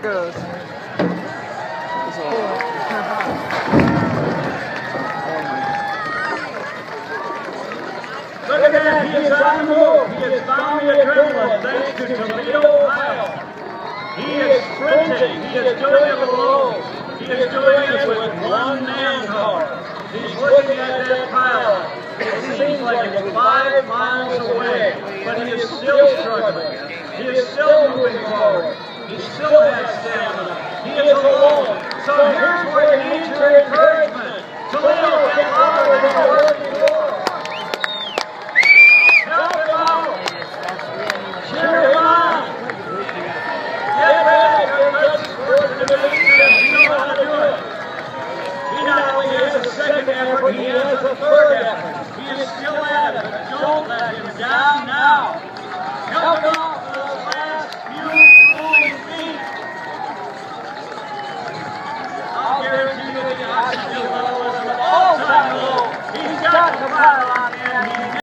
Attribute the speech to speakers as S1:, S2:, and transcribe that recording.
S1: goes.
S2: Look at that, he is on the move. He has found the adrenaline thanks to Toledo, Ohio. He is sprinting. He is doing it alone. He is doing it with one manpower. He's looking at that pilot. It seems like it's 5 miles away, but he is still struggling. He is still moving forward. He still has stamina. He is alone. So here's where you need your encouragement. Toledo, get louder than you were before. Help him out. Cheer him on. Get ready. You're working to make it. You know how to do it. He not only has a second effort, he has a third effort. He is still at it, but don't let him down now. Help him out.